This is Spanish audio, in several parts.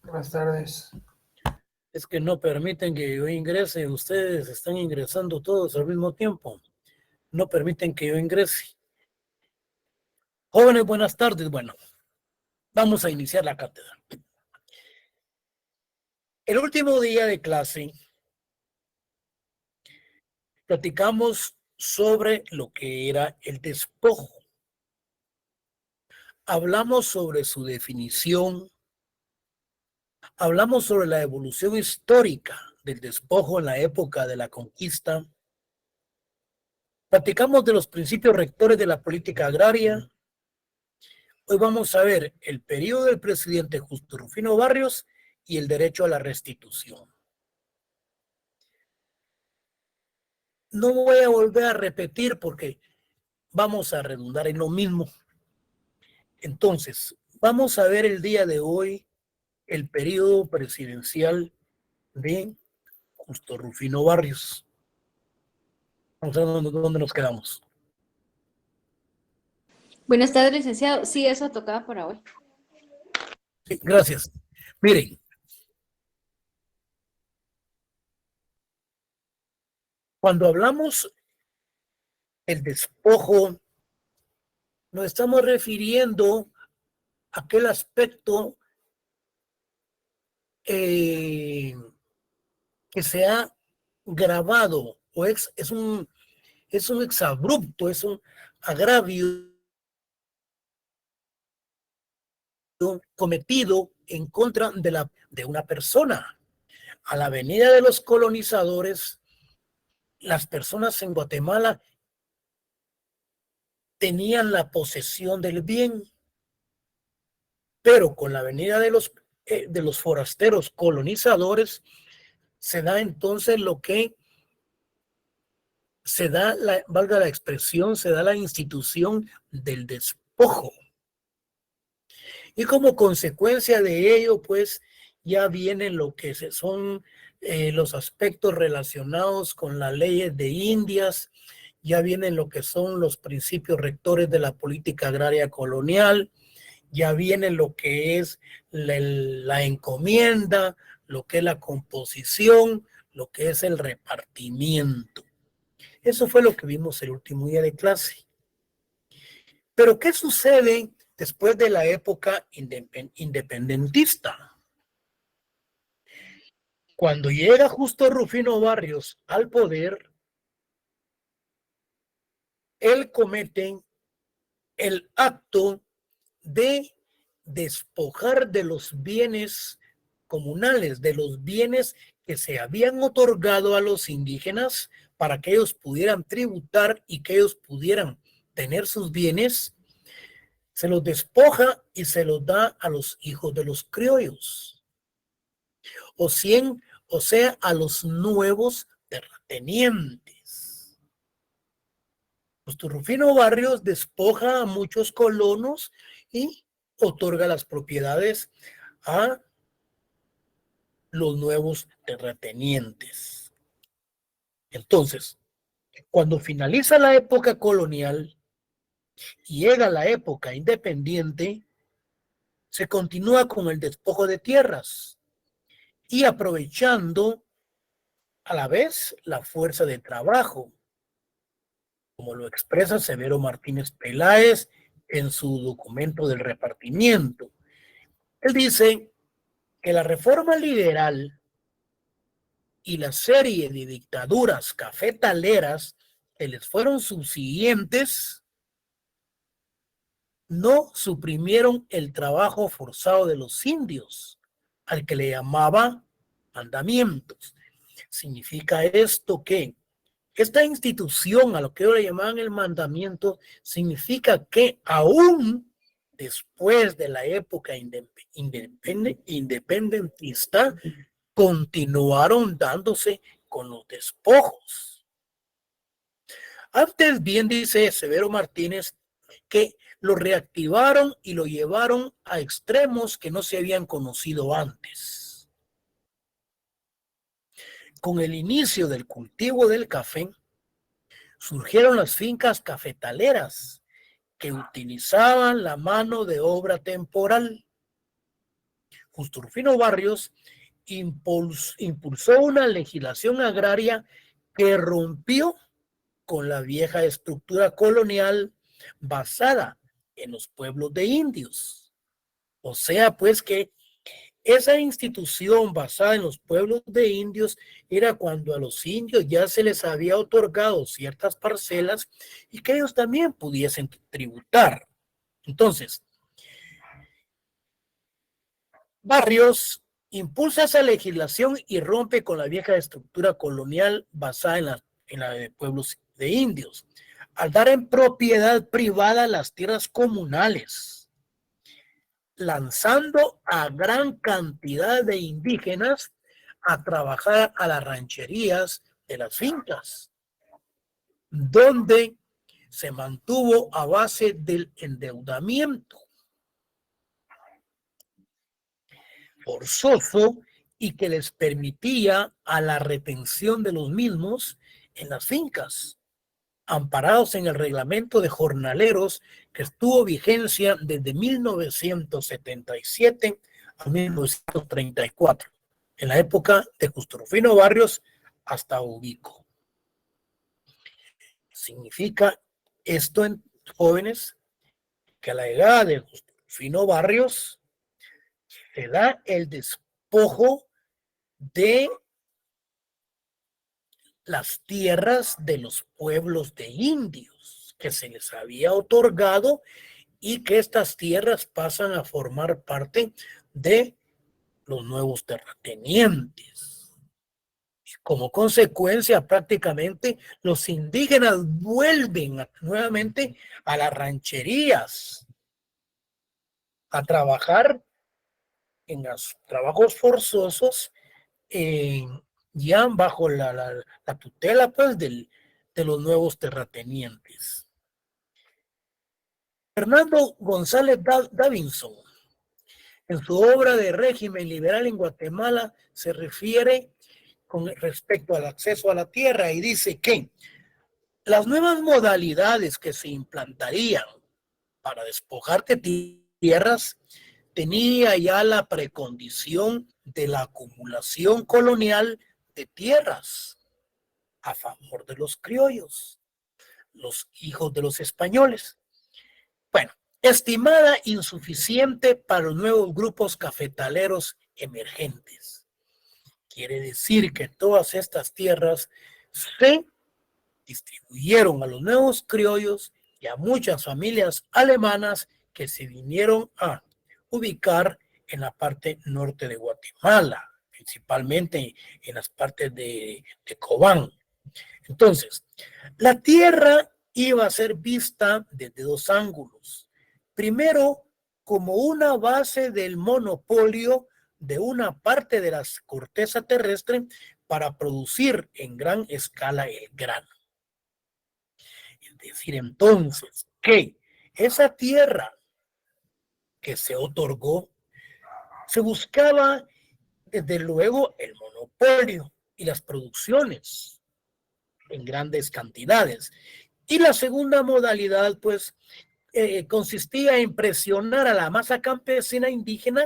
Buenas tardes. Es que no permiten que yo ingrese. Ustedes están ingresando todos al mismo tiempo. No permiten que yo ingrese. Jóvenes, buenas tardes. Bueno, vamos a iniciar la cátedra. El último día de clase platicamos sobre lo que era el despojo. Hablamos sobre su definición. Hablamos sobre la evolución histórica del despojo en la época de la conquista. Platicamos de los principios rectores de la política agraria. Hoy vamos a ver el periodo del presidente Justo Rufino Barrios y el derecho a la restitución. No voy a volver a repetir porque vamos a redundar en lo mismo. Entonces, vamos a ver el día de hoy el periodo presidencial de Justo Rufino Barrios. Vamos a ver dónde nos quedamos. Buenas tardes, licenciado. Sí, eso tocaba para hoy. Sí, gracias. Miren, cuando hablamos del despojo, nos estamos refiriendo a aquel aspecto que se ha grabado o es un exabrupto, es un agravio cometido en contra de una persona. A la venida de los colonizadores, las personas en Guatemala tenían la posesión del bien, pero con la venida de los forasteros colonizadores, se da entonces lo que se da, valga la expresión, se da la institución del despojo. Y como consecuencia de ello, pues ya vienen lo que son los aspectos relacionados con las leyes de Indias, ya vienen lo que son los principios rectores de la política agraria colonial, ya viene lo que es la encomienda, lo que es la composición, lo que es el repartimiento. Eso fue lo que vimos el último día de clase. Pero ¿qué sucede después de la época independentista? Cuando llega Justo Rufino Barrios al poder, él comete el acto de despojar de los bienes comunales, de los bienes que se habían otorgado a los indígenas para que ellos pudieran tributar y que ellos pudieran tener sus bienes, se los despoja y se los da a los hijos de los criollos, o sea, a los nuevos terratenientes. Justo Rufino Barrios despoja a muchos colonos y otorga las propiedades a los nuevos terratenientes. Entonces, cuando finaliza la época colonial y llega la época independiente, se continúa con el despojo de tierras y aprovechando a la vez la fuerza de trabajo, como lo expresa Severo Martínez Peláez en su documento del repartimiento. Él dice que la reforma liberal y la serie de dictaduras cafetaleras que les fueron subsiguientes no suprimieron el trabajo forzado de los indios, al que le llamaba mandamientos. Significa esto que esta institución, a lo que ellos le llamaban el mandamiento, significa que aún después de la época independentista, continuaron dándose con los despojos. Antes bien dice Severo Martínez que lo reactivaron y lo llevaron a extremos que no se habían conocido antes. Con el inicio del cultivo del café, surgieron las fincas cafetaleras que utilizaban la mano de obra temporal. Justo Rufino Barrios impulsó una legislación agraria que rompió con la vieja estructura colonial basada en los pueblos de indios. O sea, pues que esa institución basada en los pueblos de indios era cuando a los indios ya se les había otorgado ciertas parcelas y que ellos también pudiesen tributar. Entonces, Barrios impulsa esa legislación y rompe con la vieja estructura colonial basada en la de pueblos de indios, al dar en propiedad privada las tierras comunales, lanzando a gran cantidad de indígenas a trabajar a las rancherías de las fincas, donde se mantuvo a base del endeudamiento forzoso y que les permitía a la retención de los mismos en las fincas, amparados en el reglamento de jornaleros que estuvo vigencia desde 1977 a 1934, en la época de Justo Rufino Barrios hasta Ubico. Significa esto, en jóvenes, que a la llegada de Justo Rufino Barrios se da el despojo de las tierras de los pueblos de indios que se les había otorgado y que estas tierras pasan a formar parte de los nuevos terratenientes. Como consecuencia, prácticamente los indígenas vuelven nuevamente a las rancherías a trabajar en los trabajos forzosos, ya bajo la tutela pues de los nuevos terratenientes. Fernando González Davinson, en su obra de Régimen Liberal en Guatemala, se refiere con respecto al acceso a la tierra y dice que las nuevas modalidades que se implantarían para despojarte tierras tenía ya la precondición de la acumulación colonial de tierras a favor de los criollos, los hijos de los españoles. Bueno, estimada insuficiente para los nuevos grupos cafetaleros emergentes. Quiere decir que todas estas tierras se distribuyeron a los nuevos criollos y a muchas familias alemanas que se vinieron a ubicar en la parte norte de Guatemala, principalmente en las partes de Cobán. Entonces, la tierra iba a ser vista desde dos ángulos. Primero, como una base del monopolio de una parte de la corteza terrestre para producir en gran escala el grano. Es decir, entonces, que esa tierra que se otorgó, se buscaba desde luego el monopolio y las producciones en grandes cantidades. Y la segunda modalidad, pues, consistía en presionar a la masa campesina indígena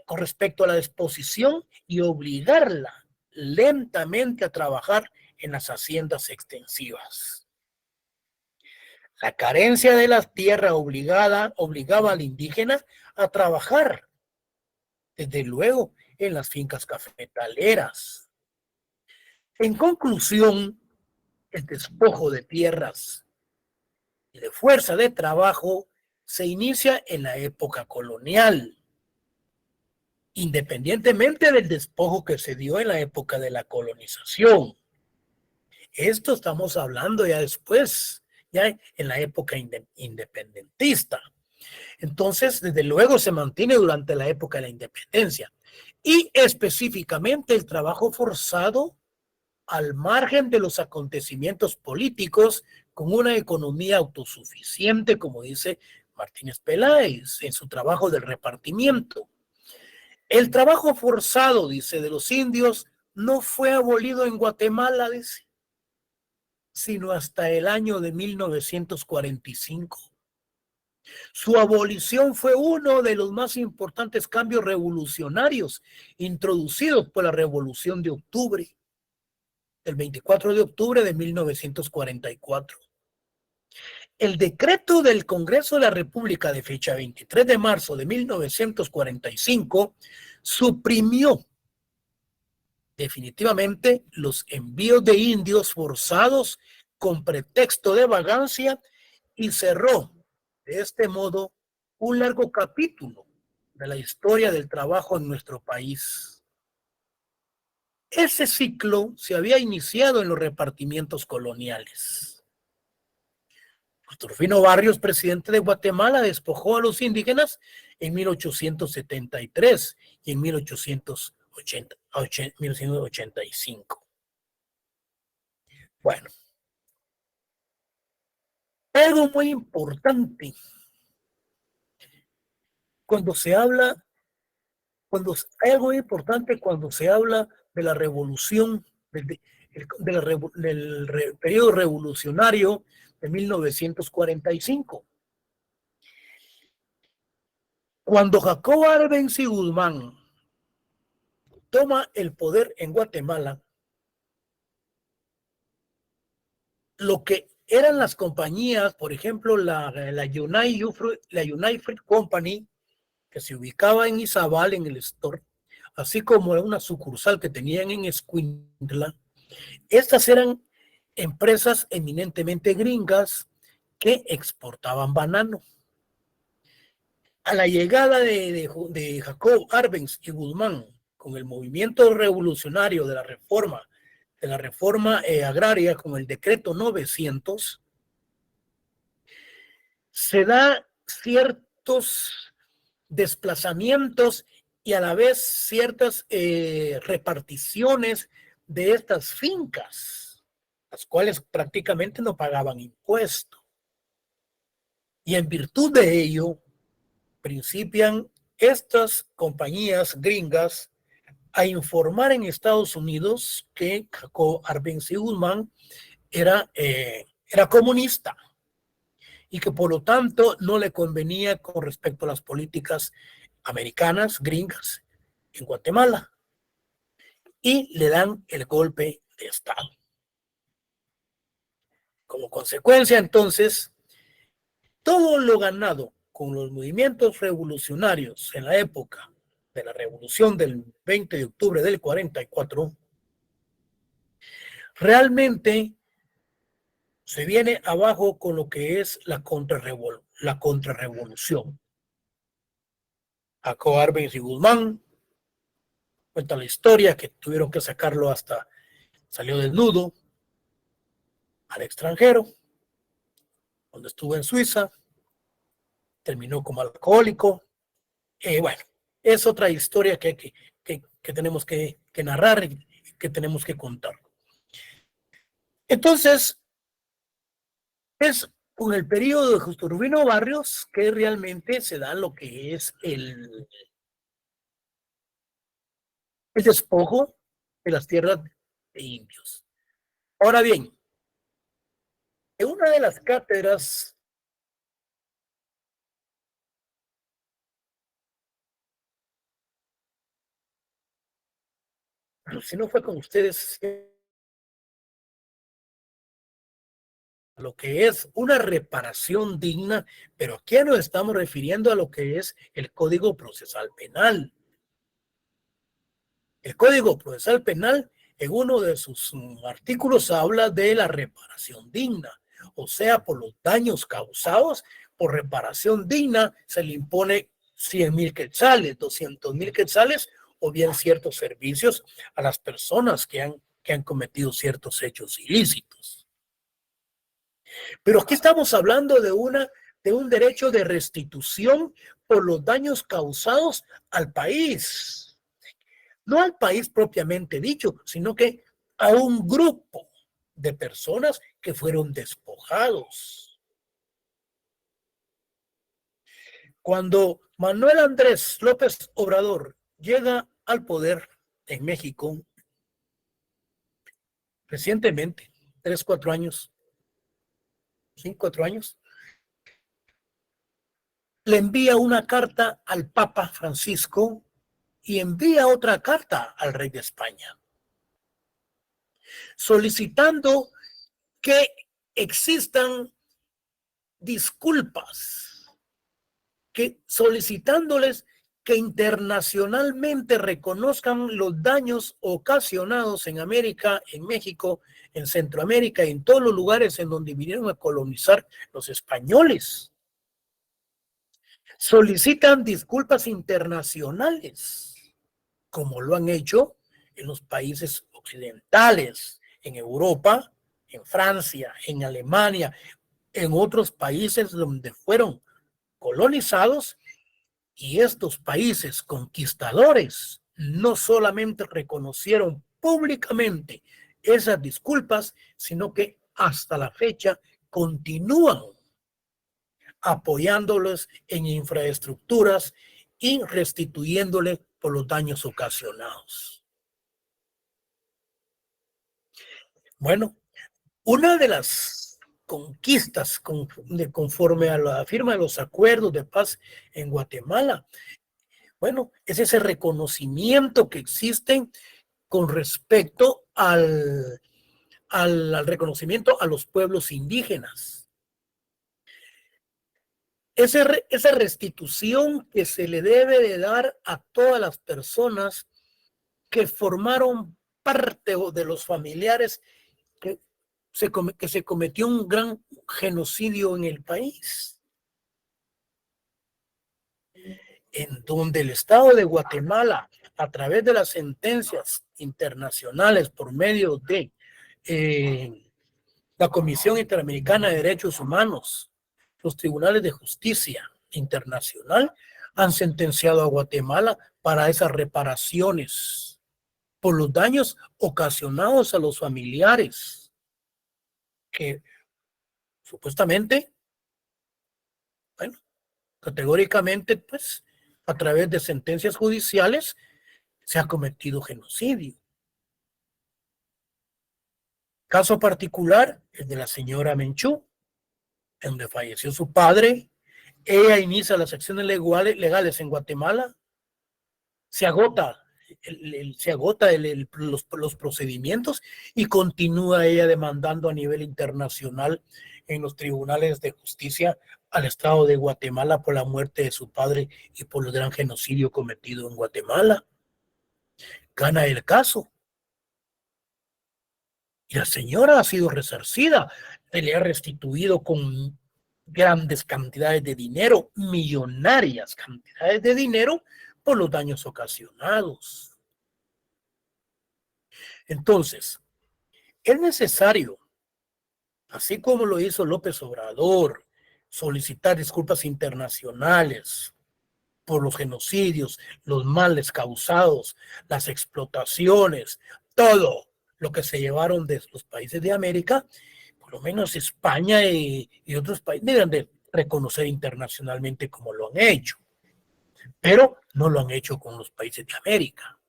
con respecto a la disposición y obligarla lentamente a trabajar en las haciendas extensivas. La carencia de la tierra obligaba al indígena a trabajar, desde luego, en las fincas cafetaleras. En conclusión, el despojo de tierras y de fuerza de trabajo se inicia en la época colonial, independientemente del despojo que se dio en la época de la colonización. Esto estamos hablando ya después, ya en la época independentista. Entonces, desde luego, se mantiene durante la época de la independencia. Y específicamente el trabajo forzado al margen de los acontecimientos políticos, con una economía autosuficiente, como dice Martínez Peláez en su trabajo del repartimiento. El trabajo forzado, dice, de los indios no fue abolido en Guatemala, dice, sino hasta el año de 1945, Su abolición fue uno de los más importantes cambios revolucionarios introducidos por la Revolución de Octubre, el 24 de octubre de 1944. El decreto del Congreso de la República de fecha 23 de marzo de 1945 suprimió definitivamente los envíos de indios forzados con pretexto de vagancia y cerró de este modo un largo capítulo de la historia del trabajo en nuestro país. Ese ciclo se había iniciado en los repartimientos coloniales. Rufino Barrios, presidente de Guatemala, despojó a los indígenas en 1873 y en 1985. Bueno, algo muy importante cuando se habla, hay algo muy importante cuando se habla de la revolución, del periodo revolucionario de 1945. Cuando Jacobo Arbenz y Guzmán toma el poder en Guatemala, lo que eran las compañías, por ejemplo, la United Fruit Company, que se ubicaba en Izabal, en el Store, así como una sucursal que tenían en Escuintla, estas eran empresas eminentemente gringas que exportaban banano. A la llegada de Jacob Arbenz y Guzmán con el movimiento revolucionario de la reforma agraria, con el decreto 900, se da ciertos desplazamientos y a la vez ciertas reparticiones de estas fincas, las cuales prácticamente no pagaban impuesto. Y en virtud de ello, principian estas compañías gringas a informar en Estados Unidos que Jacob Arbenz y Guzmán era comunista y que por lo tanto no le convenía con respecto a las políticas americanas, gringas, en Guatemala, y le dan el golpe de Estado. Como consecuencia, entonces, todo lo ganado con los movimientos revolucionarios en la época de la revolución del 20 de octubre del 44, realmente se viene abajo con lo que es la contrarrevolución. Jacob Arbenz y Guzmán cuenta la historia que tuvieron que sacarlo hasta salió desnudo al extranjero, donde estuvo en Suiza, terminó como alcohólico. Bueno, es otra historia que tenemos que narrar y que tenemos que contar. Entonces, es con el periodo de Justo Rufino Barrios que realmente se da lo que es el despojo de las tierras de indios. Ahora bien, en una de las cátedras si no fue con ustedes, lo que es una reparación digna, pero aquí nos estamos refiriendo a lo que es el Código Procesal Penal. El Código Procesal Penal, en uno de sus artículos, habla de la reparación digna, o sea, por los daños causados por reparación digna se le impone 100,000 quetzales, 200,000 quetzales, o bien ciertos servicios a las personas que han cometido ciertos hechos ilícitos. Pero aquí estamos hablando de un derecho de restitución por los daños causados al país. No al país propiamente dicho, sino que a un grupo de personas que fueron despojados. Cuando Manuel Andrés López Obrador llega al poder en México, recientemente, 3, 4 años, 5, 4 años, le envía una carta al Papa Francisco y envía otra carta al rey de España, solicitando que existan disculpas, que solicitándoles que internacionalmente reconozcan los daños ocasionados en América, en México, en Centroamérica y en todos los lugares en donde vinieron a colonizar los españoles. Solicitan disculpas internacionales, como lo han hecho en los países occidentales, en Europa, en Francia, en Alemania, en otros países donde fueron colonizados, y estos países conquistadores no solamente reconocieron públicamente esas disculpas, sino que hasta la fecha continúan apoyándolos en infraestructuras y restituyéndole por los daños ocasionados. Bueno, una de las conquistas conforme a la firma de los acuerdos de paz en Guatemala, bueno, es ese reconocimiento que existe con respecto al reconocimiento a los pueblos indígenas. Esa restitución que se le debe de dar a todas las personas que formaron parte de los familiares que se cometió un gran genocidio en el país, en donde el Estado de Guatemala, a través de las sentencias internacionales por medio de la Comisión Interamericana de Derechos Humanos, los tribunales de justicia internacional, han sentenciado a Guatemala para esas reparaciones por los daños ocasionados a los familiares que supuestamente, bueno, categóricamente, pues, a través de sentencias judiciales se ha cometido genocidio. Caso particular, el de la señora Menchú, en donde falleció su padre. Ella inicia las acciones legales en Guatemala. Se agota los procedimientos y continúa ella demandando a nivel internacional en los tribunales de justicia al Estado de Guatemala por la muerte de su padre y por el gran genocidio cometido en Guatemala. Gana el caso. Y la señora ha sido resarcida, se le ha restituido con grandes cantidades de dinero, millonarias cantidades de dinero por los daños ocasionados. Entonces, es necesario, así como lo hizo López Obrador, solicitar disculpas internacionales por los genocidios, los males causados, las explotaciones, todo lo que se llevaron de los países de América. Por lo menos España y otros países deben de reconocer internacionalmente como lo han hecho, pero no lo han hecho con los países de América.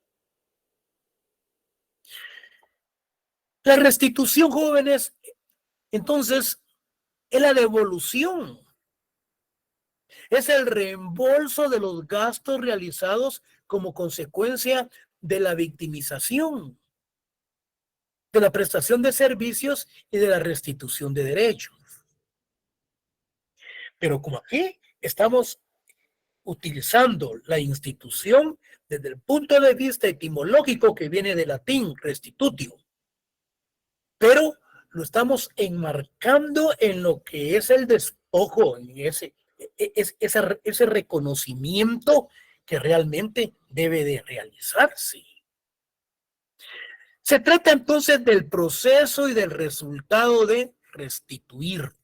La restitución, jóvenes, entonces, es la devolución, es el reembolso de los gastos realizados como consecuencia de la victimización, de la prestación de servicios y de la restitución de derechos. Pero como aquí estamos utilizando la institución desde el punto de vista etimológico que viene del latín restitutio, pero lo estamos enmarcando en lo que es el despojo, en ese reconocimiento que realmente debe de realizarse. Se trata entonces del proceso y del resultado de restituir.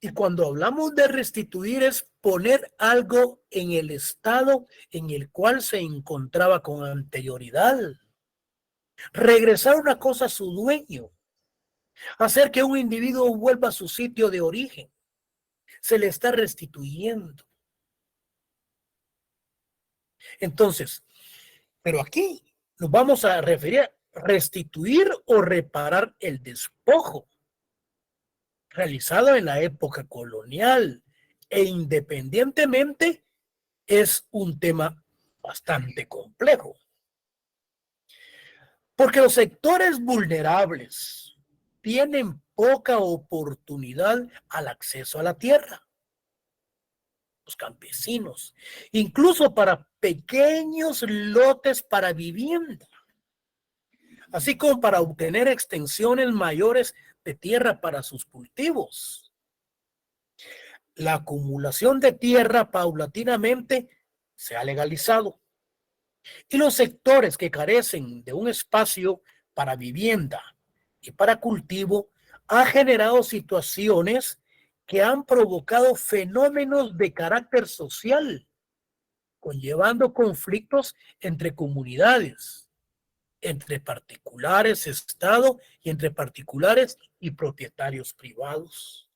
Y cuando hablamos de restituir es poner algo en el estado en el cual se encontraba con anterioridad. Regresar una cosa a su dueño. Hacer que un individuo vuelva a su sitio de origen. Se le está restituyendo. Entonces, pero aquí nos vamos a referir a restituir o reparar el despojo realizado en la época colonial, e independientemente es un tema bastante complejo. Porque los sectores vulnerables tienen poca oportunidad al acceso a la tierra. Los campesinos, incluso para pequeños lotes para vivienda, así como para obtener extensiones mayores de tierra para sus cultivos. La acumulación de tierra paulatinamente se ha legalizado y los sectores que carecen de un espacio para vivienda y para cultivo ha generado situaciones que han provocado fenómenos de carácter social, conllevando conflictos entre comunidades, entre particulares, Estado, y entre particulares y propietarios privados.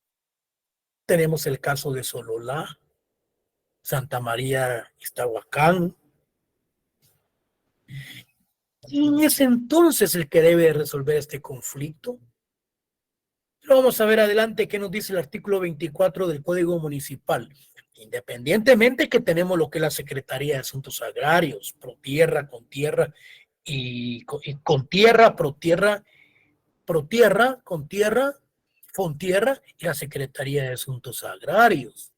Tenemos el caso de Sololá, Santa María Iztahuacán. ¿Quién es entonces el que debe resolver este conflicto? Lo vamos a ver adelante qué nos dice el artículo 24 del Código Municipal. Independientemente que tenemos lo que es la Secretaría de Asuntos Agrarios, ProTierra, con tierra y con tierra, ProTierra, con tierra, Fontierra y la Secretaría de Asuntos Agrarios.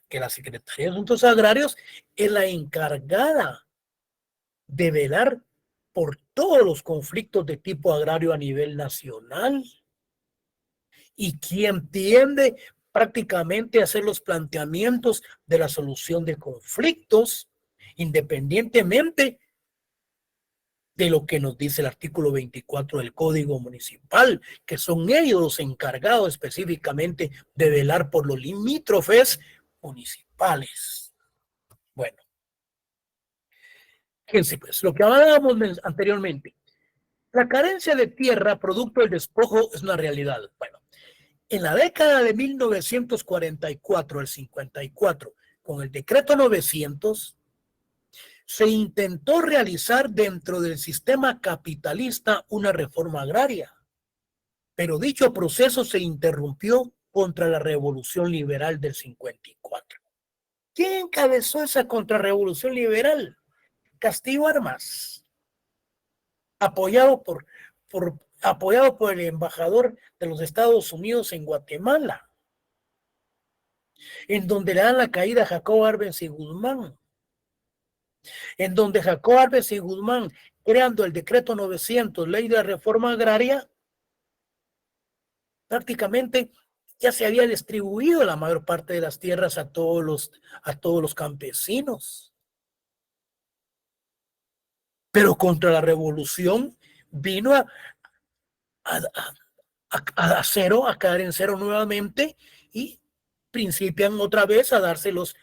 Que la Secretaría de Asuntos Agrarios es la encargada de velar por todos los conflictos de tipo agrario a nivel nacional y quien tiende prácticamente a hacer los planteamientos de la solución de conflictos, independientemente de lo que nos dice el artículo 24 del Código Municipal, que son ellos los encargados específicamente de velar por los limítrofes municipales. Bueno, fíjense pues, lo que hablábamos anteriormente, la carencia de tierra producto del despojo es una realidad. Bueno, en la década de 1944 al 54, con el decreto 900, se intentó realizar dentro del sistema capitalista una reforma agraria, pero dicho proceso se interrumpió contra la Revolución Liberal del 54. ¿Quién encabezó esa contrarrevolución liberal? Castillo Armas, apoyado por el embajador de los Estados Unidos en Guatemala, en donde le dan la caída a Jacobo Arbenz y Guzmán, en donde Jacobo Arbenz y Guzmán, creando el decreto 900, ley de reforma agraria, prácticamente ya se había distribuido la mayor parte de las tierras a todos los campesinos. Pero contra la revolución vino a cero, a caer en cero nuevamente y principian otra vez a darse los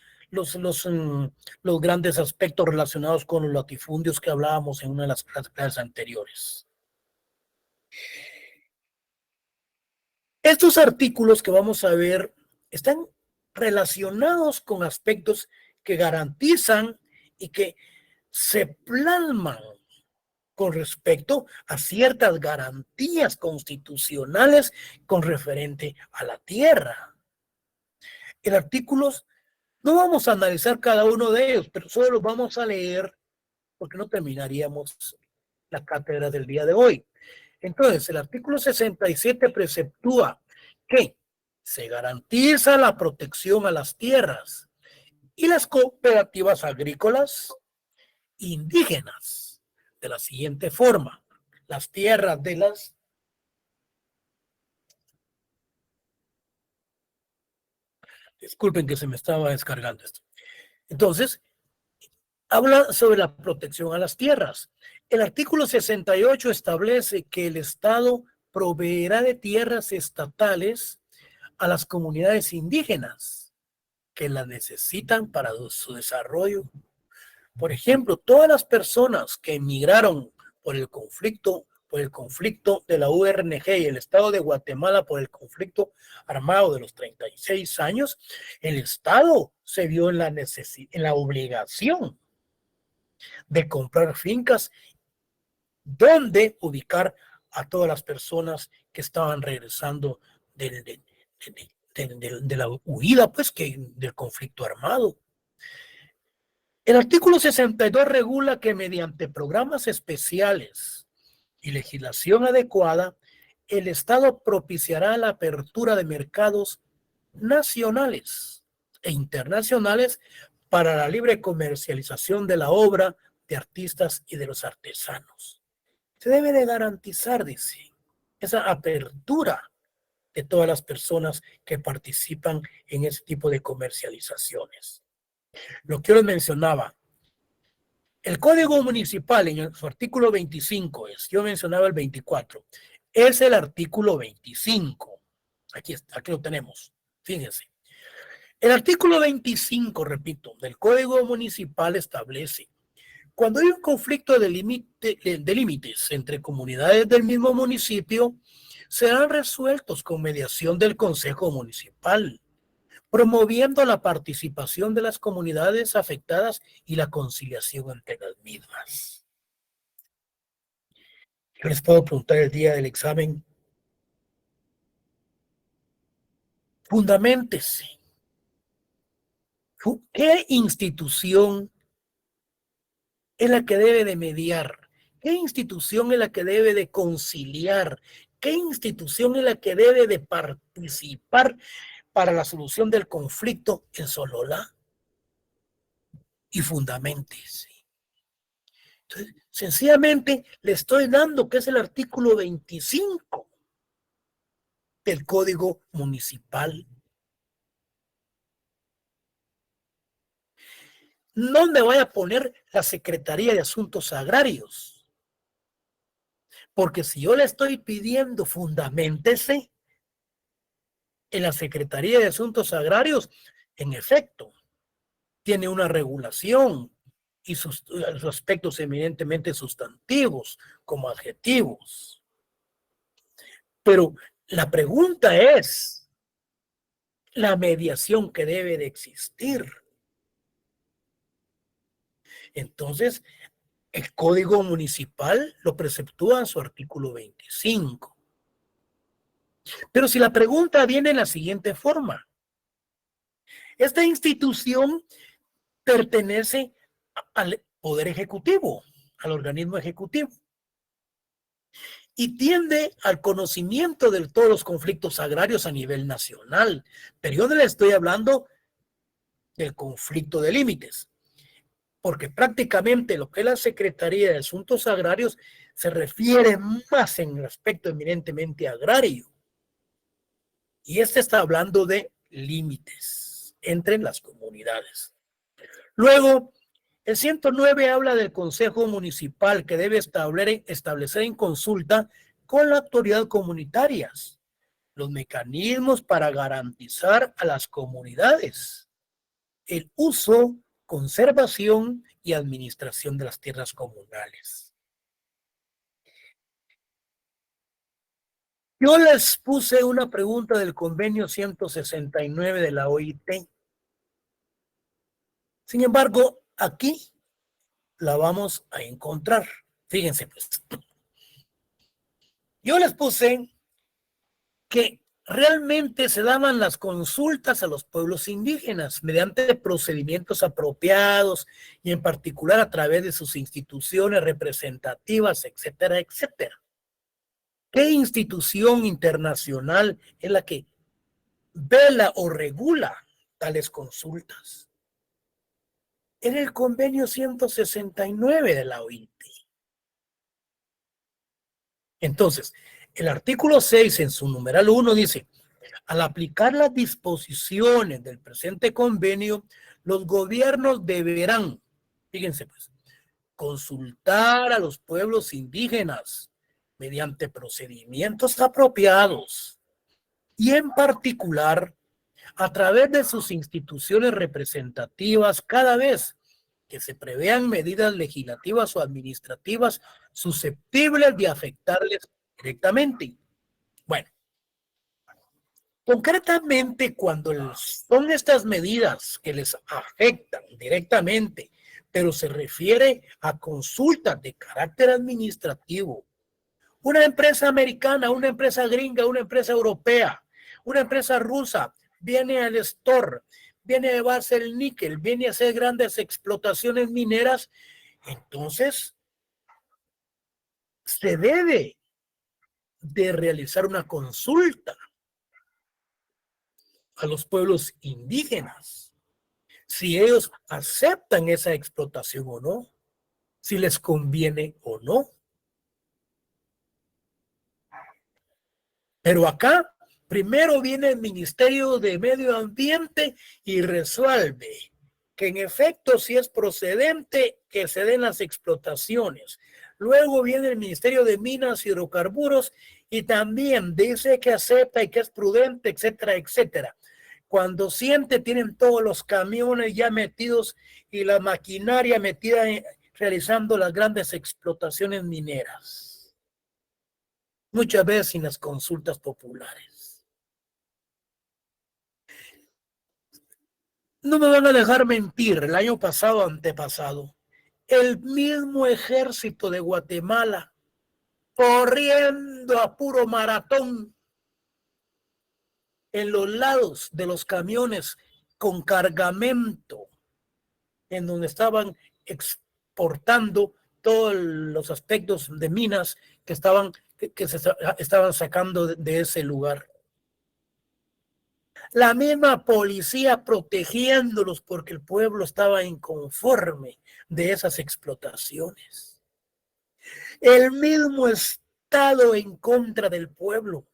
grandes aspectos relacionados con los latifundios que hablábamos en una de las clases anteriores. Estos artículos que vamos a ver están relacionados con aspectos que garantizan y que se plasman con respecto a ciertas garantías constitucionales con referente a la tierra. En artículos, no vamos a analizar cada uno de ellos, pero solo los vamos a leer porque no terminaríamos la cátedra del día de hoy. Entonces, el artículo 67 preceptúa que se garantiza la protección a las tierras y las cooperativas agrícolas indígenas de la siguiente forma. Las tierras de las disculpen que se me estaba descargando esto. Entonces, habla sobre la protección a las tierras. El artículo 68 establece que el Estado proveerá de tierras estatales a las comunidades indígenas que las necesitan para su desarrollo. Por ejemplo, todas las personas que emigraron por el conflicto de la URNG y el Estado de Guatemala por el conflicto armado de los 36 años, el Estado se vio en la obligación de comprar fincas donde ubicar a todas las personas que estaban regresando de de la huida, pues, del conflicto armado. El artículo 62 regula que mediante programas especiales y legislación adecuada, el Estado propiciará la apertura de mercados nacionales e internacionales para la libre comercialización de la obra de artistas y de los artesanos. Se debe de garantizar, dice, esa apertura de todas las personas que participan en ese tipo de comercializaciones. Lo que yo les mencionaba, el Código Municipal en su artículo 25 yo mencionaba el 24, es el artículo 25. Aquí lo tenemos, fíjense. El artículo 25, repito, del Código Municipal establece: cuando hay un conflicto de límites entre comunidades del mismo municipio, serán resueltos con mediación del Consejo Municipal, promoviendo la participación de las comunidades afectadas y la conciliación entre las mismas. Yo les puedo preguntar el día del examen: fundaméntese. ¿Qué institución es la que debe de mediar? ¿Qué institución es la que debe de conciliar? ¿Qué institución es la que debe de participar para la solución del conflicto en Sololá? Y fundaméntese. Entonces, sencillamente le estoy dando que es el artículo 25 del Código Municipal. No me voy a poner la Secretaría de Asuntos Agrarios, porque si yo le estoy pidiendo fundaméntese en la Secretaría de Asuntos Agrarios, en efecto, tiene una regulación y sus aspectos eminentemente sustantivos como adjetivos. Pero la pregunta es la mediación que debe de existir. Entonces, el Código Municipal lo preceptúa en su artículo 25. Pero si la pregunta viene en la siguiente forma: esta institución pertenece al Poder Ejecutivo, al organismo ejecutivo, y tiende al conocimiento de todos los conflictos agrarios a nivel nacional. Pero yo no le estoy hablando del conflicto de límites, porque prácticamente lo que es la Secretaría de Asuntos Agrarios se refiere más en el aspecto eminentemente agrario. Y está hablando de límites entre las comunidades. Luego, el 109 habla del Consejo Municipal que debe establecer en consulta con las autoridades comunitarias los mecanismos para garantizar a las comunidades el uso, conservación y administración de las tierras comunales. Yo les puse una pregunta del convenio 169 de la OIT. Sin embargo, aquí la vamos a encontrar. Fíjense, pues. Yo les puse que realmente se daban las consultas a los pueblos indígenas mediante procedimientos apropiados y en particular a través de sus instituciones representativas, etcétera, etcétera. ¿Qué institución internacional es la que vela o regula tales consultas? En el convenio 169 de la OIT. Entonces, el artículo 6 en su numeral 1 dice: al aplicar las disposiciones del presente convenio, los gobiernos deberán, fíjense pues, consultar a los pueblos indígenas mediante procedimientos apropiados y en particular a través de sus instituciones representativas cada vez que se prevean medidas legislativas o administrativas susceptibles de afectarles directamente. Bueno, concretamente cuando son estas medidas que les afectan directamente, pero se refiere a consultas de carácter administrativo, una empresa americana, una empresa gringa, una empresa europea, una empresa rusa viene al store, viene a llevarse el níquel, viene a hacer grandes explotaciones mineras, entonces se debe de realizar una consulta a los pueblos indígenas, si ellos aceptan esa explotación o no, si les conviene o no. Pero acá primero viene el Ministerio de Medio Ambiente y resuelve que en efecto si es procedente que se den las explotaciones. Luego viene el Ministerio de Minas y Hidrocarburos y también dice que acepta y que es prudente, etcétera, etcétera. Cuando siente, tienen todos los camiones ya metidos y la maquinaria metida realizando las grandes explotaciones mineras. Muchas veces sin las consultas populares. No me van a dejar mentir, el año pasado, antepasado, el mismo ejército de Guatemala, corriendo a puro maratón en los lados de los camiones con cargamento, en donde estaban exportando todos los aspectos de minas que se estaban sacando de ese lugar. La misma policía protegiéndolos porque el pueblo estaba inconforme de esas explotaciones. El mismo Estado en contra del pueblo.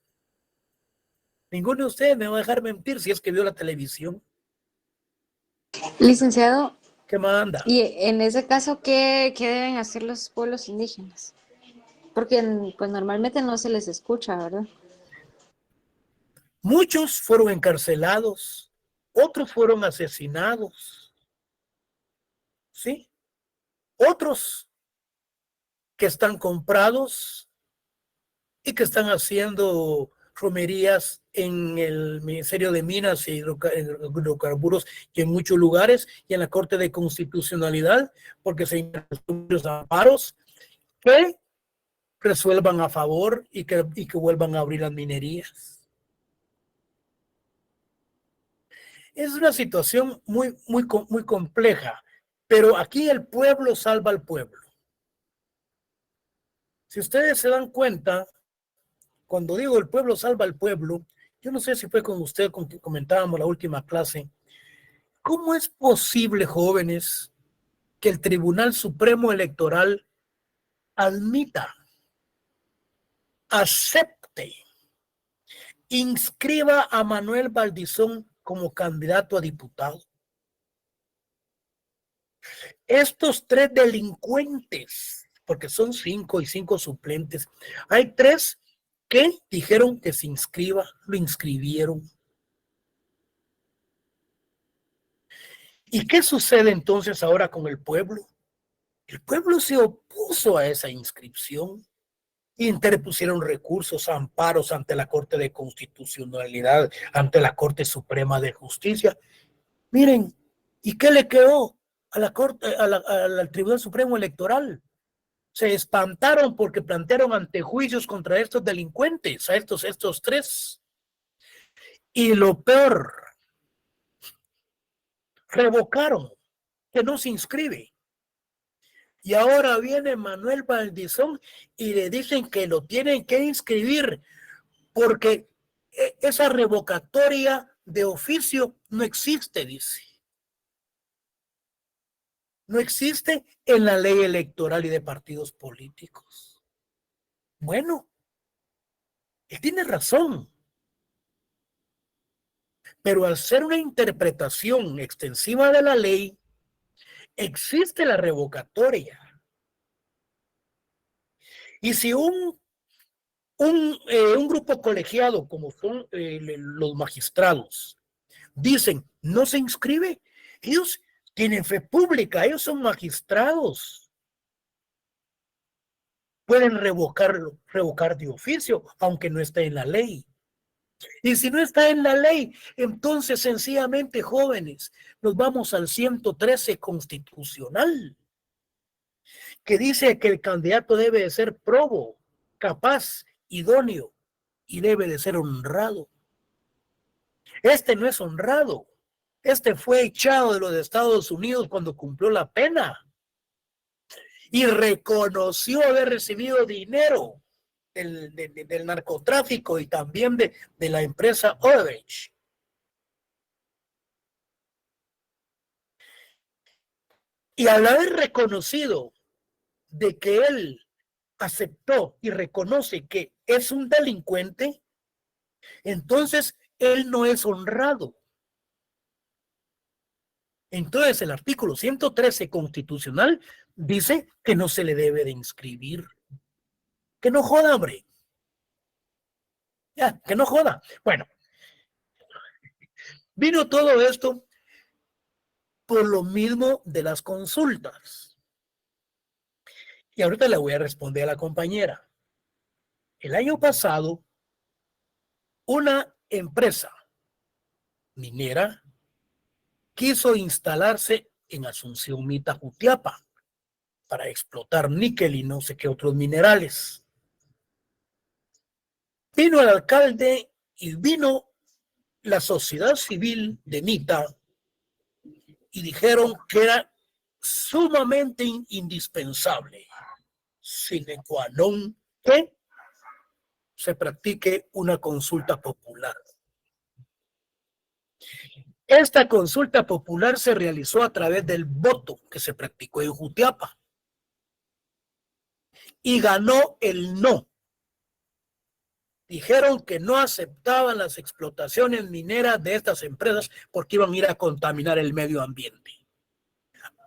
Ninguno de ustedes me va a dejar mentir si es que vio la televisión. Licenciado, ¿Qué manda? y en ese caso, ¿qué deben hacer los pueblos indígenas? Porque pues normalmente no se les escucha, ¿verdad? Muchos fueron encarcelados, otros fueron asesinados, ¿sí? Otros que están comprados y que están haciendo romerías en el Ministerio de Minas y Hidrocarburos y en muchos lugares y en la Corte de Constitucionalidad, porque se interponen los amparos que resuelvan a favor y que vuelvan a abrir las minerías. Es una situación muy compleja, pero aquí el pueblo salva al pueblo. Si ustedes se dan cuenta, cuando digo el pueblo salva al pueblo, yo no sé si fue con usted con que comentábamos la última clase, ¿cómo es posible, jóvenes, que el Tribunal Supremo Electoral admita, acepte, inscriba a Manuel Valdizón como candidato a diputado? Estos tres delincuentes, porque son 5 y 5 suplentes, hay 3 que dijeron que se inscriba, lo inscribieron. ¿Y qué sucede entonces ahora con el pueblo? El pueblo se opuso a esa inscripción, interpusieron recursos, amparos ante la Corte de Constitucionalidad, ante la Corte Suprema de Justicia. Miren, ¿y qué le quedó a la Corte, al Tribunal Supremo Electoral? Se espantaron porque plantearon antejuicios contra estos delincuentes, a estos 3. Y lo peor, revocaron que no se inscribe. Y ahora viene Manuel Valdizón y le dicen que lo tienen que inscribir porque esa revocatoria de oficio no existe, dice. No existe en la ley electoral y de partidos políticos. Bueno, él tiene razón. Pero al ser una interpretación extensiva de la ley, existe la revocatoria. Y si un grupo colegiado, como son los magistrados, dicen no se inscribe, ellos tienen fe pública, ellos son magistrados. Pueden revocar de oficio, aunque no esté en la ley. Y si no está en la ley, entonces sencillamente, jóvenes, nos vamos al 113 constitucional, que dice que el candidato debe de ser probo, capaz, idóneo y debe de ser honrado. Este no es honrado. Este fue echado de los Estados Unidos cuando cumplió la pena y reconoció haber recibido dinero del narcotráfico y también de la empresa Odebrecht. Y al haber reconocido de que él aceptó y reconoce que es un delincuente, entonces él no es honrado. Entonces el artículo 113 constitucional dice que no se le debe de inscribir. Que no joda, hombre. Ya, que no joda. Bueno, vino todo esto por lo mismo de las consultas. Y ahorita le voy a responder a la compañera. El año pasado, una empresa minera quiso instalarse en Asunción Mita, Jutiapa, para explotar níquel y no sé qué otros minerales. Vino el alcalde y vino la sociedad civil de Mita y dijeron que era sumamente indispensable, sine qua non, que se practique una consulta popular. Esta consulta popular se realizó a través del voto que se practicó en Jutiapa y ganó el no. Dijeron que no aceptaban las explotaciones mineras de estas empresas porque iban a ir a contaminar el medio ambiente.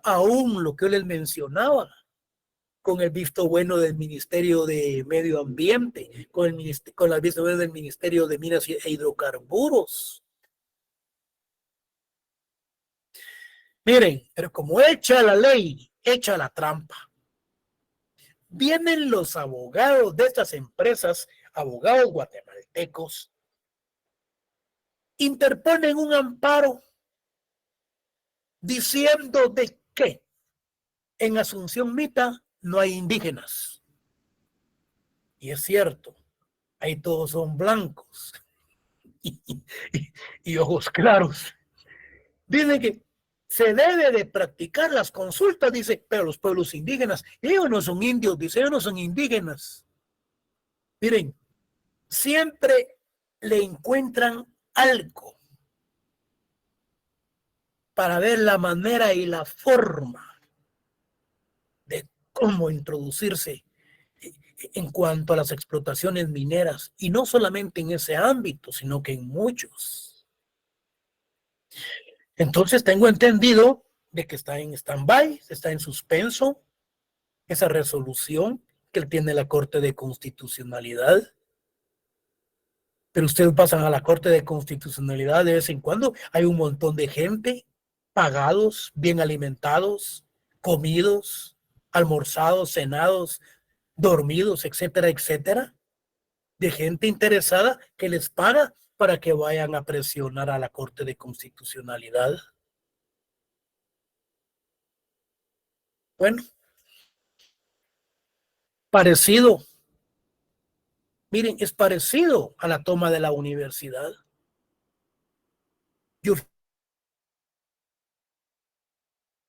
Aún lo que yo les mencionaba, con el visto bueno del Ministerio de Medio Ambiente, con el visto bueno del Ministerio de Minas e Hidrocarburos. Miren, pero como echa la ley, echa la trampa. Vienen los abogados de estas empresas, abogados guatemaltecos, interponen un amparo diciendo de que en Asunción Mita no hay indígenas. Y es cierto, ahí todos son blancos y ojos claros. Dicen que se debe de practicar las consultas, dice, pero los pueblos indígenas, ellos no son indios, dice, ellos no son indígenas. Miren, siempre le encuentran algo para ver la manera y la forma de cómo introducirse en cuanto a las explotaciones mineras, y no solamente en ese ámbito, sino que en muchos. Entonces tengo entendido de que está en stand-by, está en suspenso esa resolución que tiene la Corte de Constitucionalidad. Pero ustedes pasan a la Corte de Constitucionalidad de vez en cuando, hay un montón de gente, pagados, bien alimentados, comidos, almorzados, cenados, dormidos, etcétera, etcétera, de gente interesada que les paga para que vayan a presionar a la Corte de Constitucionalidad. Bueno, parecido. Miren, es parecido a la toma de la universidad. Yo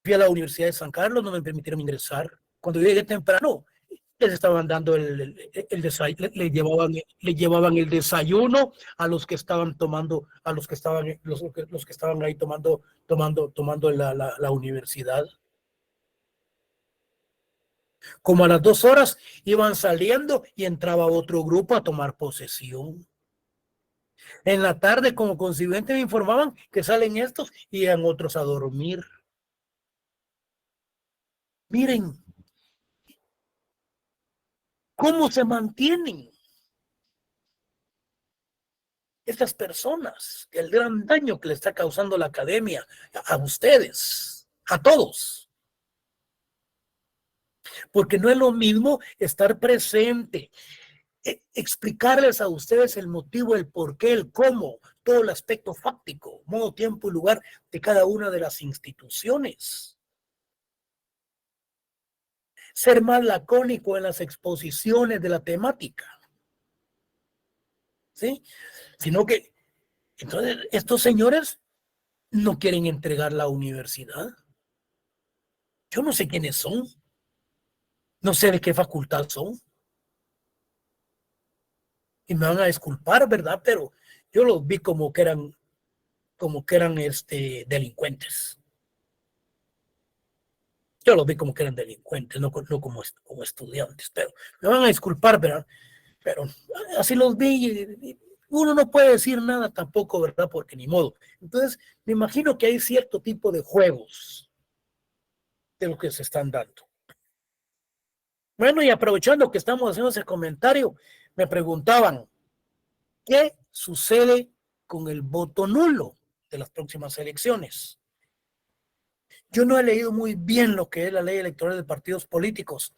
fui a la Universidad de San Carlos, no me permitieron ingresar. Cuando yo llegué temprano, les estaban dando el desayuno, le llevaban el desayuno a los que estaban tomando, a los que estaban, los que estaban ahí tomando la universidad. Como a las 2 horas iban saliendo y entraba otro grupo a tomar posesión. En la tarde, como consiguiente, me informaban que salen estos y iban otros a dormir. Miren cómo se mantienen estas personas, el gran daño que le está causando la academia a ustedes, a todos. Porque no es lo mismo estar presente, explicarles a ustedes el motivo, el por qué, el cómo, todo el aspecto fáctico, modo, tiempo y lugar de cada una de las instituciones. Ser más lacónico en las exposiciones de la temática. ¿Sí? Sino que Entonces, estos señores no quieren entregar la universidad. Yo no sé quiénes son, no sé de qué facultad son. Y me van a disculpar, ¿verdad? Pero yo los vi como que eran delincuentes. Yo los vi como que eran delincuentes, no como estudiantes, pero me van a disculpar, ¿verdad? Pero así los vi y uno no puede decir nada tampoco, ¿verdad? Porque ni modo. Entonces, me imagino que hay cierto tipo de juegos de lo que se están dando. Bueno, y aprovechando que estamos haciendo ese comentario, me preguntaban, ¿qué sucede con el voto nulo de las próximas elecciones? Yo no he leído muy bien lo que es la ley electoral de partidos políticos,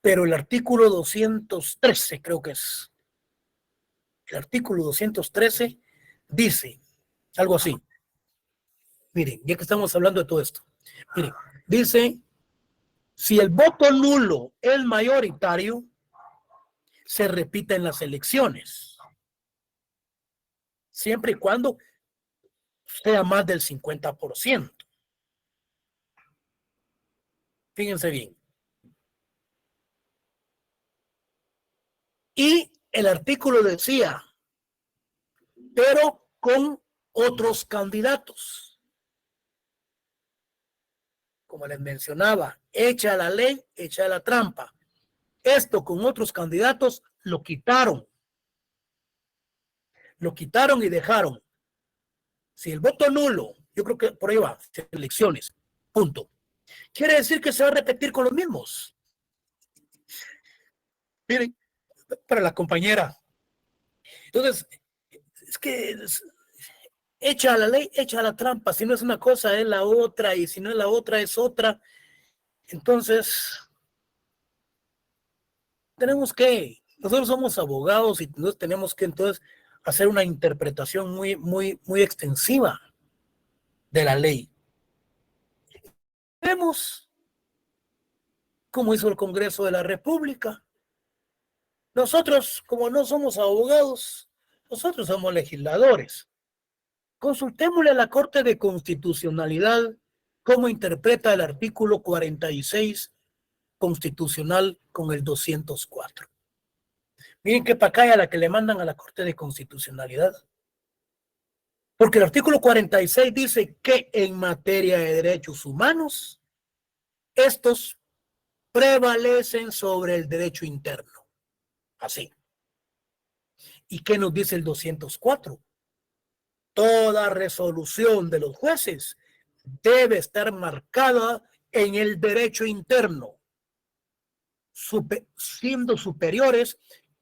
pero el artículo 213, creo que es, el artículo 213 dice algo así. Miren, ya que estamos hablando de todo esto, miren, dice, si el voto nulo es mayoritario, se repite en las elecciones, siempre y cuando sea más del 50%. Fíjense bien. Y el artículo decía, pero con otros candidatos. Como les mencionaba, hecha la ley, hecha la trampa. Esto con otros candidatos lo quitaron. Lo quitaron y dejaron. Si el voto nulo, yo creo que por ahí va, elecciones, punto. Quiere decir que se va a repetir con los mismos. Miren, para la compañera. Entonces, es que echa la ley, echa la trampa. Si no es una cosa, es la otra. Y si no es la otra, es otra. Entonces, nosotros somos abogados y nosotros tenemos que entonces hacer una interpretación muy extensiva de la ley. Vemos cómo hizo el Congreso de la República. Nosotros, como no somos abogados, nosotros somos legisladores. Consultémosle a la Corte de Constitucionalidad cómo interpreta el artículo 46 constitucional con el 204. Miren qué pacaya la que le mandan a la Corte de Constitucionalidad. Porque el artículo 46 dice que en materia de derechos humanos, estos prevalecen sobre el derecho interno. Así. ¿Y qué nos dice el 204? Toda resolución de los jueces debe estar marcada en el derecho interno, siendo superiores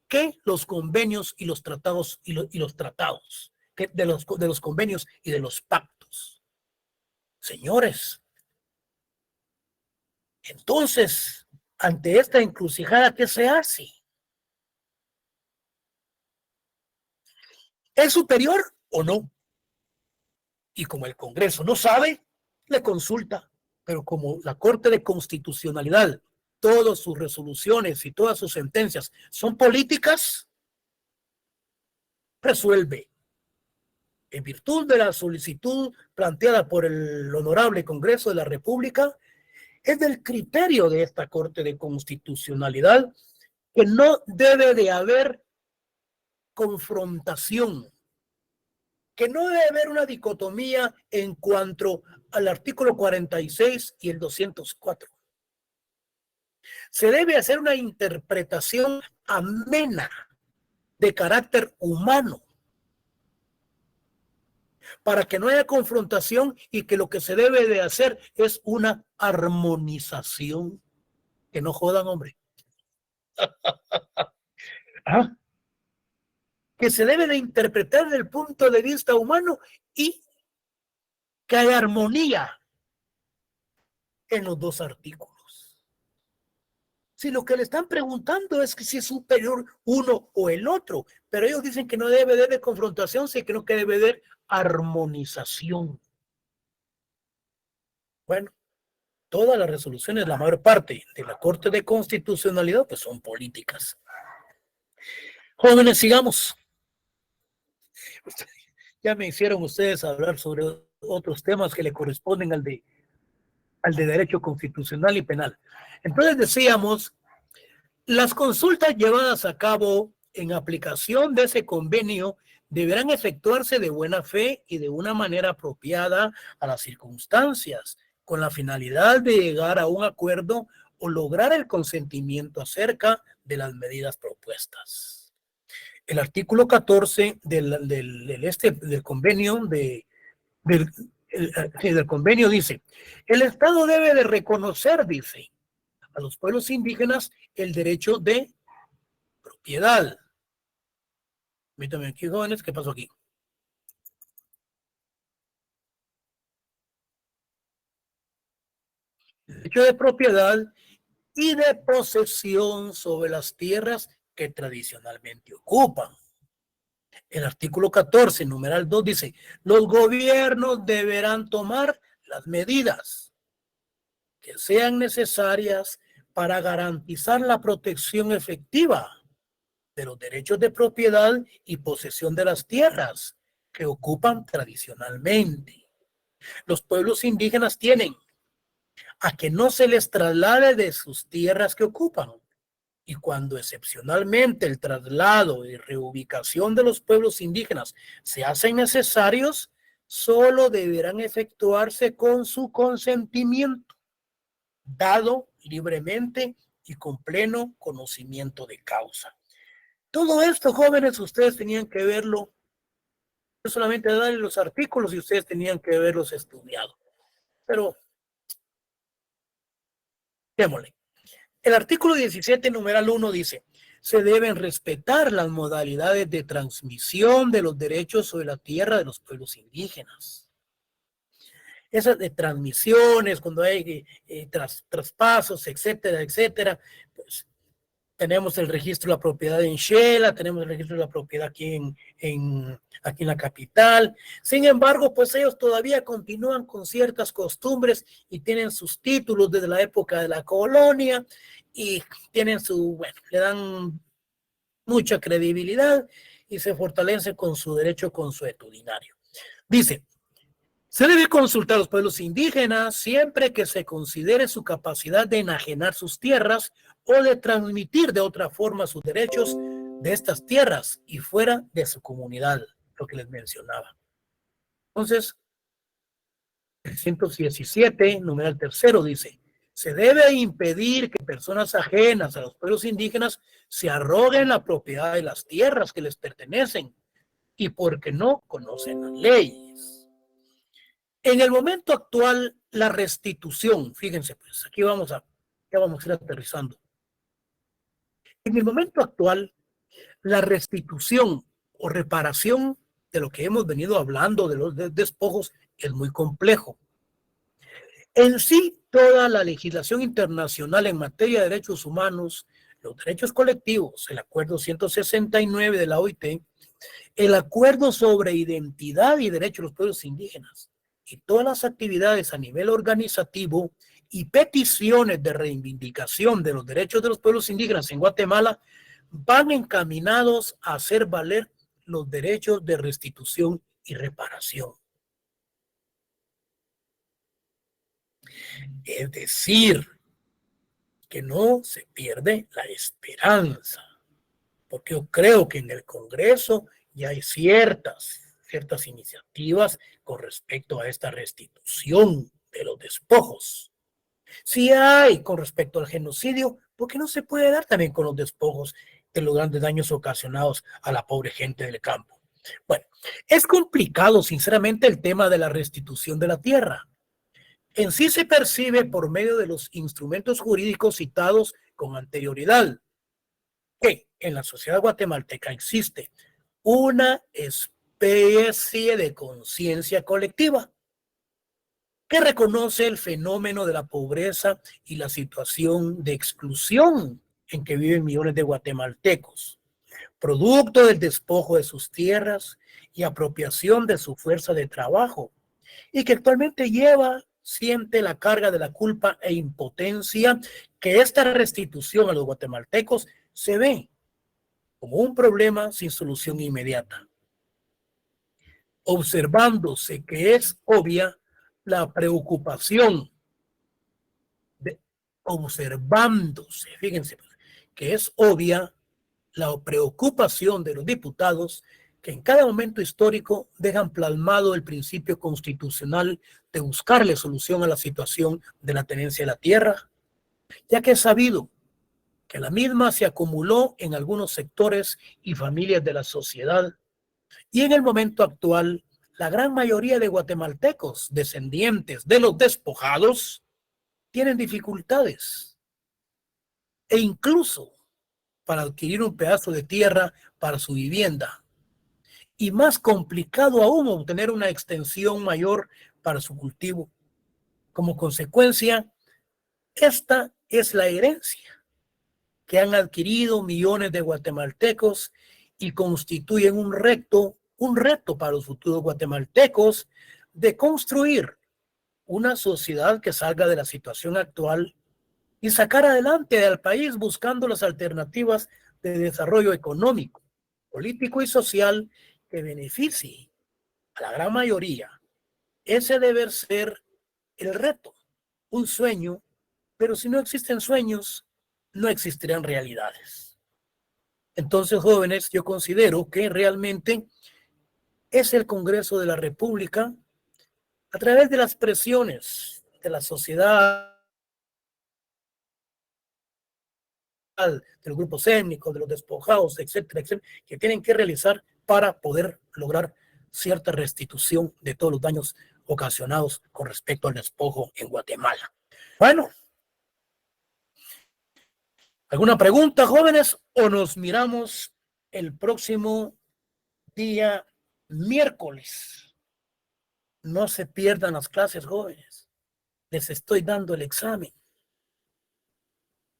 que los convenios y los tratados los tratados de los convenios y de los pactos. Señores, entonces, ante esta encrucijada, ¿qué se hace? ¿Es superior o no? Y como el Congreso no sabe, le consulta. Pero como la Corte de Constitucionalidad, todas sus resoluciones y todas sus sentencias son políticas, resuelve. En virtud de la solicitud planteada por el Honorable Congreso de la República, es del criterio de esta Corte de Constitucionalidad que no debe de haber confrontación, que no debe haber una dicotomía en cuanto al artículo 46 y el 204. Se debe hacer una interpretación amena de carácter humano para que no haya confrontación y que lo que se debe de hacer es una armonización. Que no jodan, hombre. ¿Ah? Que se debe de interpretar desde el punto de vista humano y que haya armonía en los dos artículos. Si lo que le están preguntando es que si es superior uno o el otro, pero ellos dicen que no debe de confrontación, sino que debe de armonización. Bueno, todas las resoluciones, la mayor parte de la Corte de Constitucionalidad, pues son políticas. Jóvenes, sigamos. Ya me hicieron ustedes hablar sobre otros temas que le corresponden al de derecho constitucional y penal. Entonces decíamos, las consultas llevadas a cabo en aplicación de ese convenio deberán efectuarse de buena fe y de una manera apropiada a las circunstancias, con la finalidad de llegar a un acuerdo o lograr el consentimiento acerca de las medidas propuestas. El artículo 14 del convenio del convenio dice, el Estado debe de reconocer, dice, a los pueblos indígenas el derecho de propiedad. Permítanme aquí, jóvenes, ¿qué pasó aquí? Derecho de propiedad y de posesión sobre las tierras que tradicionalmente ocupan. El artículo 14, numeral 2 dice, los gobiernos deberán tomar las medidas que sean necesarias para garantizar la protección efectiva de los derechos de propiedad y posesión de las tierras que ocupan tradicionalmente. Los pueblos indígenas tienen a que no se les traslade de sus tierras que ocupan. Y cuando excepcionalmente el traslado y reubicación de los pueblos indígenas se hacen necesarios, solo deberán efectuarse con su consentimiento, dado libremente y con pleno conocimiento de causa. Todo esto, jóvenes, ustedes tenían que verlo, no solamente darle los artículos y ustedes tenían que verlos estudiados. Pero, démosle. El artículo 17, numeral 1 dice, se deben respetar las modalidades de transmisión de los derechos sobre la tierra de los pueblos indígenas. Esas de transmisiones, cuando hay traspasos, etcétera, etcétera, pues tenemos el registro de la propiedad en Xela, tenemos el registro de la propiedad aquí aquí en la capital. Sin embargo, pues ellos todavía continúan con ciertas costumbres y tienen sus títulos desde la época de la colonia y tienen le dan mucha credibilidad y se fortalecen con su derecho consuetudinario. Dice, se debe consultar a los pueblos indígenas siempre que se considere su capacidad de enajenar sus tierras o de transmitir de otra forma sus derechos de estas tierras y fuera de su comunidad, lo que les mencionaba. Entonces, el 117, numeral tercero, dice, se debe impedir que personas ajenas a los pueblos indígenas se arroguen la propiedad de las tierras que les pertenecen y porque no conocen las leyes. En el momento actual, la restitución, fíjense, pues aquí ya vamos a ir aterrizando. En el momento actual, la restitución o reparación de lo que hemos venido hablando de los despojos es muy complejo. En sí, toda la legislación internacional en materia de derechos humanos, los derechos colectivos, el Acuerdo 169 de la OIT, el Acuerdo sobre Identidad y Derechos de los Pueblos Indígenas y todas las actividades a nivel organizativo y peticiones de reivindicación de los derechos de los pueblos indígenas en Guatemala van encaminados a hacer valer los derechos de restitución y reparación. Es decir, que no se pierde la esperanza, porque yo creo que en el Congreso ya hay ciertas iniciativas con respecto a esta restitución de los despojos. Si hay con respecto al genocidio, ¿por qué no se puede dar también con los despojos de los grandes daños ocasionados a la pobre gente del campo? Bueno, es complicado, sinceramente, el tema de la restitución de la tierra. En sí se percibe por medio de los instrumentos jurídicos citados con anterioridad que en la sociedad guatemalteca existe una especie de conciencia colectiva que reconoce el fenómeno de la pobreza y la situación de exclusión en que viven millones de guatemaltecos, producto del despojo de sus tierras y apropiación de su fuerza de trabajo, y que actualmente siente la carga de la culpa e impotencia que esta restitución a los guatemaltecos se ve como un problema sin solución inmediata. observándose que es obvia la preocupación, observándose, fíjense, que es obvia la preocupación de los diputados que en cada momento histórico dejan plasmado el principio constitucional de buscarle solución a la situación de la tenencia de la tierra, ya que es sabido que la misma se acumuló en algunos sectores y familias de la sociedad, y en el momento actual la gran mayoría de guatemaltecos descendientes de los despojados tienen dificultades e incluso para adquirir un pedazo de tierra para su vivienda, y más complicado aún obtener una extensión mayor para su cultivo. Como consecuencia, esta es la herencia que han adquirido millones de guatemaltecos y constituyen un reto para los futuros guatemaltecos de construir una sociedad que salga de la situación actual y sacar adelante al país buscando las alternativas de desarrollo económico, político y social que beneficie a la gran mayoría. Ese debe ser el reto, un sueño, pero si no existen sueños, no existirán realidades. Entonces, jóvenes, yo considero que realmente es el Congreso de la República, a través de las presiones de la sociedad, de los grupos étnicos, de los despojados, etcétera, etcétera, que tienen que realizar para poder lograr cierta restitución de todos los daños ocasionados con respecto al despojo en Guatemala. Bueno, ¿alguna pregunta, jóvenes? ¿O nos miramos el próximo día miércoles? No se pierdan las clases, jóvenes. Les estoy dando el examen.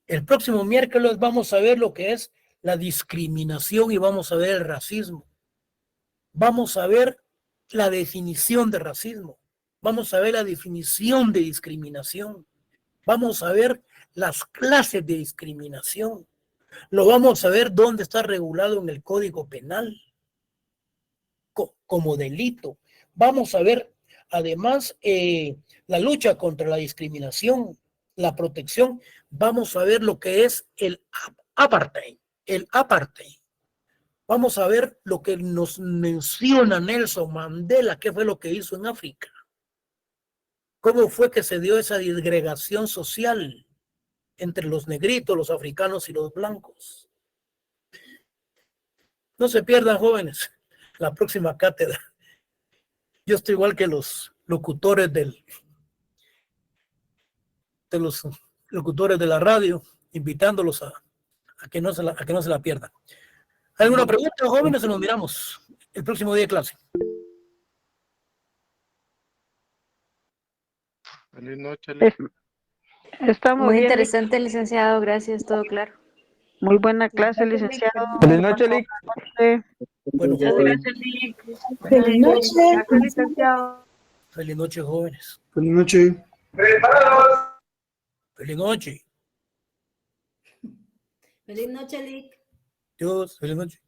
El próximo miércoles vamos a ver lo que es la discriminación y vamos a ver el racismo. Vamos a ver la definición de racismo. Vamos a ver la definición de discriminación. Vamos a ver las clases de discriminación. Lo vamos a ver dónde está regulado en el Código Penal como delito. Vamos a ver además la lucha contra la discriminación, la protección. Vamos a ver lo que es el apartheid. Vamos a ver lo que nos menciona Nelson Mandela, qué fue lo que hizo en África. Cómo fue que se dio esa disgregación social entre los negritos, los africanos y los blancos. No se pierdan, jóvenes, la próxima cátedra. Yo estoy igual que los locutores de la radio, invitándolos a que no se la pierdan. ¿Alguna pregunta, jóvenes? Nos miramos el próximo día de clase. Feliz noche. Está Muy bien, interesante, licenciado. Gracias, todo claro. muy buena clase, licenciado. Feliz noche, Lick. Bueno, Gracias, Lick. Feliz noche. Gracias, licenciado. Feliz noche, jóvenes. Feliz noche. Feliz noche. Feliz noche, Lick. Dios, feliz noche.